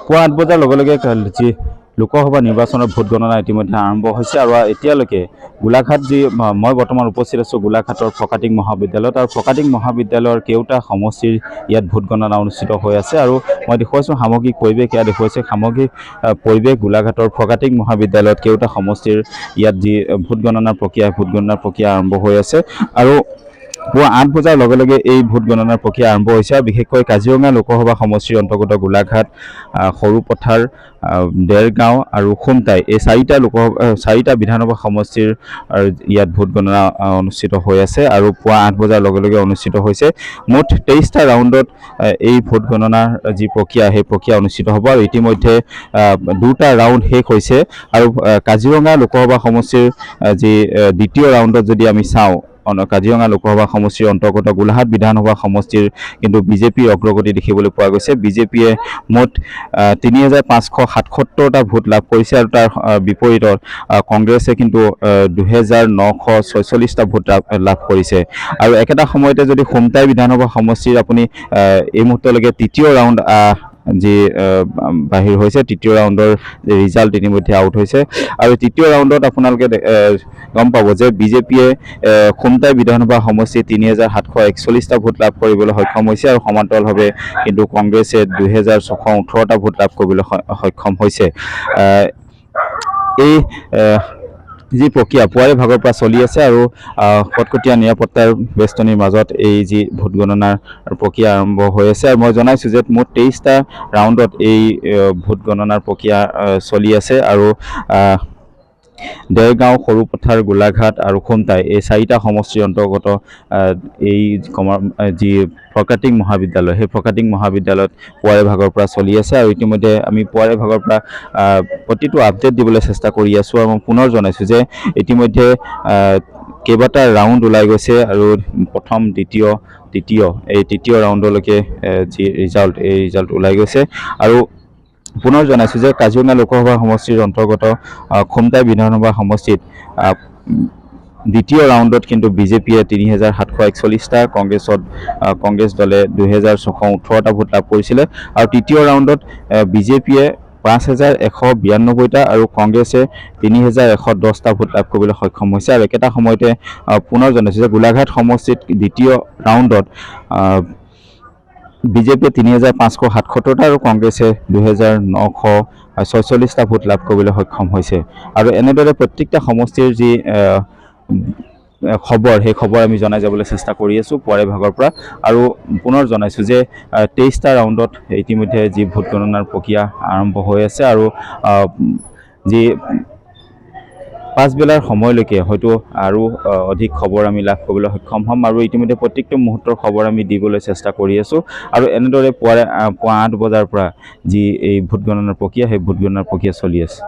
পুৱা ৮ বজাৰ লগে লগে যি লোকসভা নিৰ্বাচনৰ ভোট গণনা ইতিমধ্যে আৰম্ভ হৈছে আৰু এতিয়ালৈকে গোলাঘাট যি মই বৰ্তমান উপস্থিত আছোঁ গোলাঘাটৰ ফকাটিং মহাবিদ্যালয়ত আৰু ফকাটিং মহাবিদ্যালয়ৰ কেওটা সমষ্টিৰ ইয়াত ভোট গণনা অনুষ্ঠিত হৈ আছে আৰু মই দেখুৱাইছোঁ সামগ্ৰিক পৰিৱেশ ইয়াত দেখুৱাইছে সামগ্ৰিক পৰিৱেশ গোলাঘাটৰ ফকাটিং মহাবিদ্যালয়ত কেওটা সমষ্টিৰ ইয়াত যি ভোট গণনাৰ প্ৰক্ৰিয়া আৰম্ভ হৈ আছে আৰু পুৱা ৮ বজাৰ লগে লগে এই ভোট গণনাৰ প্ৰক্ৰিয়া আৰম্ভ হৈছে আৰু বিশেষকৈ কাজিৰঙা লোকসভা সমষ্টিৰ অন্তৰ্গত গোলাঘাট সৰুপথাৰ দেৰগাঁও আৰু খুমটাই এই চাৰিটা বিধানসভা সমষ্টিৰ ইয়াত ভোট গণনা অনুষ্ঠিত হৈ আছে আৰু পুৱা ৮ বজাৰ লগে লগে অনুষ্ঠিত হৈছে মুঠ ২৩টা ৰাউণ্ডত এই ভোট গণনাৰ যি প্ৰক্ৰিয়া সেই প্ৰক্ৰিয়া অনুষ্ঠিত হ'ব আৰু ইতিমধ্যে ২টা ৰাউণ্ড শেষ হৈছে আৰু কাজিৰঙা লোকসভা সমষ্টিৰ যি দ্বিতীয় ৰাউণ্ডত যদি আমি চাওঁ কাজিৰঙা লোকসভা সমষ্টিৰ অন্তৰ্গত গোলাঘাট বিধানসভা সমষ্টিৰ কিন্তু বিজেপিৰ অগ্ৰগতি দেখিবলৈ পোৱা গৈছে বিজেপিয়ে মুঠ ৩৫৭৭টা ভোট লাভ কৰিছে আৰু তাৰ বিপৰীতত কংগ্ৰেছে কিন্তু ২৯৪৬টা ভোট লাভ কৰিছে আৰু একেটা সময়তে যদি খুমটাই বিধানসভা সমষ্টিৰ আপুনি এই মুহূৰ্তলৈকে তৃতীয় ৰাউণ্ড যি বাহিৰ হৈছে তৃতীয় ৰাউণ্ডৰ ৰিজাল্ট ইতিমধ্যে আউট হৈছে আৰু তৃতীয় ৰাউণ্ডত আপোনালোকে গম পাব যে বিজেপিয়ে খুমটাই বিধানসভা সমষ্টিত ৩৭৪১টা ভোট লাভ কৰিবলৈ সক্ষম হৈছে আৰু সমান্তৰালভাৱে কিন্তু কংগ্ৰেছে ২৬১৮টা ভোট লাভ কৰিবলৈ সক্ষম হৈছে এই যি প্ৰক্ৰিয়া পুৱাৰে ভাগৰ পৰা চলি আছে আৰু কটকটীয়া নিৰাপত্তাৰ বেষ্টনীৰ মাজত এই যি ভোট গণনাৰ প্ৰক্ৰিয়া আৰম্ভ হৈ আছে আৰু মই জনাইছোঁ যে মুঠ ২৩টা ৰাউণ্ডত এই ভোট গণনাৰ প্ৰক্ৰিয়া চলি আছে আৰু দেৰগাঁও সৰুপথাৰ গোলাঘাট আৰু খুমটাই এই চাৰিটা সমষ্টিৰ অন্তৰ্গত এই যি ফকাটিং মহাবিদ্যালয় সেই ফকাটিং মহাবিদ্যালয়ত পুৱাৰে ভাগৰ পৰা চলি আছে আৰু ইতিমধ্যে আমি পুৱাৰে ভাগৰ পৰা প্ৰতিটো আপডেট দিবলৈ চেষ্টা কৰি আছোঁ আৰু মই পুনৰ জনাইছোঁ যে ইতিমধ্যে কেইবাটা ৰাউণ্ড ওলাই গৈছে আৰু প্ৰথম দ্বিতীয় এই তৃতীয় ৰাউণ্ডলৈকে যি ৰিজাল্ট ওলাই গৈছে আৰু পুনৰ জনাইছোঁ যে কাজিৰঙা লোকসভা সমষ্টিৰ অন্তৰ্গত খুমটাই বিধানসভা সমষ্টিত দ্বিতীয় ৰাউণ্ডত কিন্তু বিজেপিয়ে ৩৭৪১টা কংগ্ৰেছ দলে ২৬১৮টা ভোট লাভ কৰিছিলে আৰু তৃতীয় ৰাউণ্ডত বিজেপিয়ে ৫১৯২টা আৰু কংগ্ৰেছে ৩১১০টা ভোট লাভ কৰিবলৈ সক্ষম হৈছে আৰু একেটা সময়তে পুনৰ জনাইছোঁ যে গোলাঘাট সমষ্টিত দ্বিতীয় ৰাউণ্ডত বিজেপিয়ে ৩৫৭৭টা আৰু কংগ্ৰেছে ২৯৪৬টা ভোট লাভ কৰিবলৈ সক্ষম হৈছে আৰু এনেদৰে প্ৰত্যেকটা সমষ্টিৰ যি খবৰ সেই খবৰ আমি জনাই যাবলৈ চেষ্টা কৰি আছোঁ পুৱাৰে ভাগৰ পৰা আৰু পুনৰ জনাইছোঁ যে ২৩টা ৰাউণ্ডত ইতিমধ্যে যি ভোট গণনাৰ প্ৰক্ৰিয়া আৰম্ভ হৈ আছে আৰু যি পাছবেলাৰ সময়লৈকে হয়তো আৰু অধিক খবৰ আমি লাভ কৰিবলৈ সক্ষম হ'ম আৰু ইতিমধ্যে প্ৰত্যেকটো মুহূৰ্তৰ খবৰ আমি দিবলৈ চেষ্টা কৰি আছোঁ আৰু এনেদৰে পুৱা ৮ বজাৰ পৰা যি এই ভোট গণনাৰ প্ৰক্ৰিয়া সেই ভোট গণনাৰ প্ৰক্ৰিয়া চলি আছে।